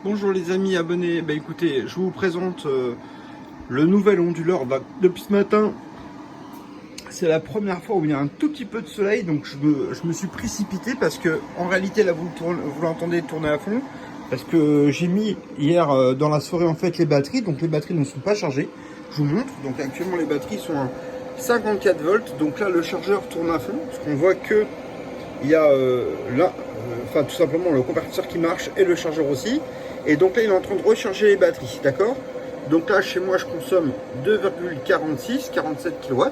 Bonjour les amis abonnés, écoutez, je vous présente le nouvel onduleur. Depuis ce matin, c'est la première fois où il y a un tout petit peu de soleil, donc je me suis précipité parce que en réalité là vous l'entendez tourner à fond, parce que j'ai mis hier dans la soirée en fait les batteries, donc les batteries ne sont pas chargées. Je vous montre, donc actuellement les batteries sont à 54 volts, donc là le chargeur tourne à fond, parce qu'on voit que il y a là, tout simplement le convertisseur qui marche et le chargeur aussi. Et donc là, il est en train de recharger les batteries, d'accord? Donc là, chez moi, je consomme 2,47 kW.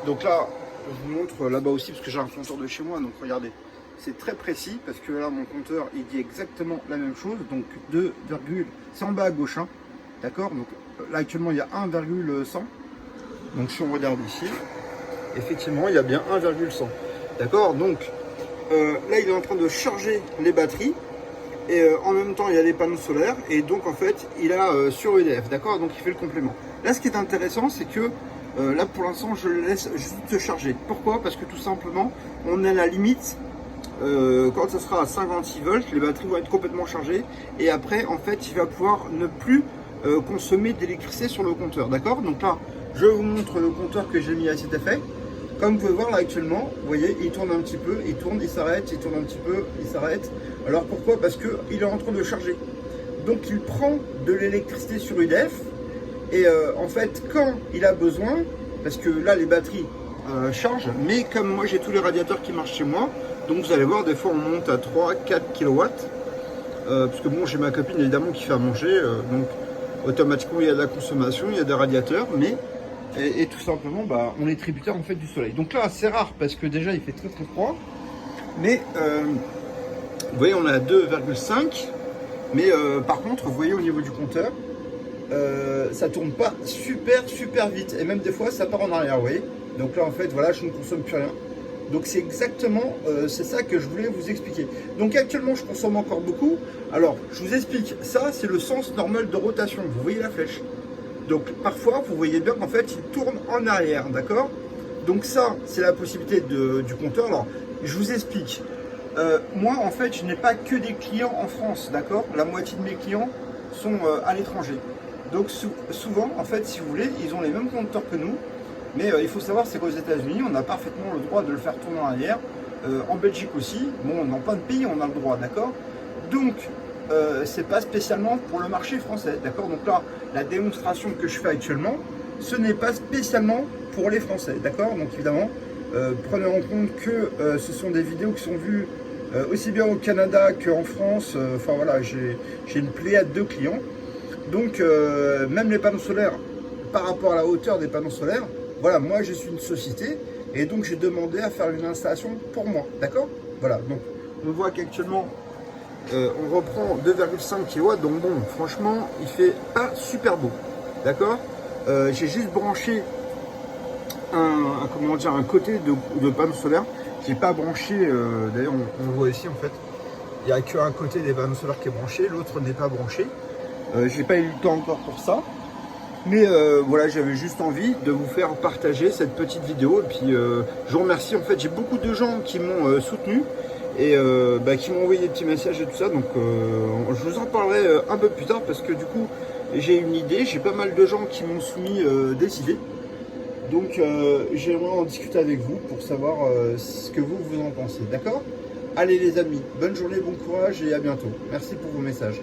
Donc là, je vous montre là-bas aussi, parce que j'ai un compteur de chez moi. Donc regardez, c'est très précis, parce que là, mon compteur, il dit exactement la même chose. Donc c'est en bas à gauche, hein, d'accord? Donc là, actuellement, il y a 1,100. Donc si on regarde ici, effectivement, il y a bien 1,100. D'accord? Donc là, il est en train de charger les batteries. Et en même temps il y a les panneaux solaires, et donc en fait il a sur EDF, d'accord, donc il fait le complément. Là ce qui est intéressant, c'est que là pour l'instant je le laisse juste se charger. Pourquoi? Parce que tout simplement on est à la limite, quand ça sera à 56 volts, les batteries vont être complètement chargées, et après en fait il va pouvoir ne plus consommer d'électricité sur le compteur, d'accord. Donc là je vous montre le compteur que j'ai mis à cet effet. Comme vous pouvez voir là actuellement, vous voyez, il tourne un petit peu, il tourne, il s'arrête, il tourne un petit peu, il s'arrête. Alors pourquoi? Parce qu'il est en train de charger. Donc il prend de l'électricité sur UDF, et en fait quand il a besoin, parce que là les batteries chargent, mais comme moi j'ai tous les radiateurs qui marchent chez moi, donc vous allez voir des fois on monte à 3-4 kW, parce que bon j'ai ma copine évidemment qui fait à manger, donc automatiquement il y a de la consommation, il y a des radiateurs, mais et tout simplement on est tributaire en fait du soleil. Donc là c'est rare parce que déjà il fait très très froid, mais vous voyez on est à 2,5, mais par contre vous voyez au niveau du compteur ça tourne pas super vite, et même des fois ça part en arrière, vous voyez. Donc là en fait voilà, je ne consomme plus rien. Donc c'est exactement c'est ça que je voulais vous expliquer. Donc actuellement je consomme encore beaucoup. Alors je vous explique, ça c'est le sens normal de rotation, vous voyez la flèche. Donc parfois vous voyez bien qu'en fait il tourne en arrière, d'accord. Donc ça c'est la possibilité du compteur. Alors je vous explique, moi en fait je n'ai pas que des clients en France, d'accord. La moitié de mes clients sont à l'étranger. Donc souvent en fait si vous voulez ils ont les mêmes compteurs que nous, mais il faut savoir c'est qu'aux États-Unis on a parfaitement le droit de le faire tourner en arrière, en Belgique aussi, bon dans plein de pays on a le droit, d'accord. Donc c'est pas spécialement pour le marché français, d'accord. Donc là la démonstration que je fais actuellement, ce n'est pas spécialement pour les Français, d'accord. Donc évidemment prenez en compte que ce sont des vidéos qui sont vues aussi bien au Canada qu'en France. Enfin voilà, j'ai une pléiade de clients. Donc même les panneaux solaires, par rapport à la hauteur des panneaux solaires, voilà, moi je suis une société, et donc j'ai demandé à faire une installation pour moi, d'accord. Voilà, donc on voit qu'actuellement on reprend 2,5 kW, donc bon, franchement, il fait pas super beau, d'accord. J'ai juste branché un côté de panneau solaire. J'ai pas branché, d'ailleurs on le voit ici en fait, il n'y a qu'un côté des panneaux solaires qui est branché, l'autre n'est pas branché. J'ai pas eu le temps encore pour ça, mais voilà, j'avais juste envie de vous faire partager cette petite vidéo. Et puis je vous remercie, en fait j'ai beaucoup de gens qui m'ont soutenu, et qui m'ont envoyé des petits messages et tout ça. Donc je vous en parlerai un peu plus tard, parce que du coup j'ai une idée, j'ai pas mal de gens qui m'ont soumis des idées. Donc j'aimerais en discuter avec vous pour savoir ce que vous en pensez, d'accord. Allez les amis, bonne journée, bon courage, et à bientôt. Merci pour vos messages.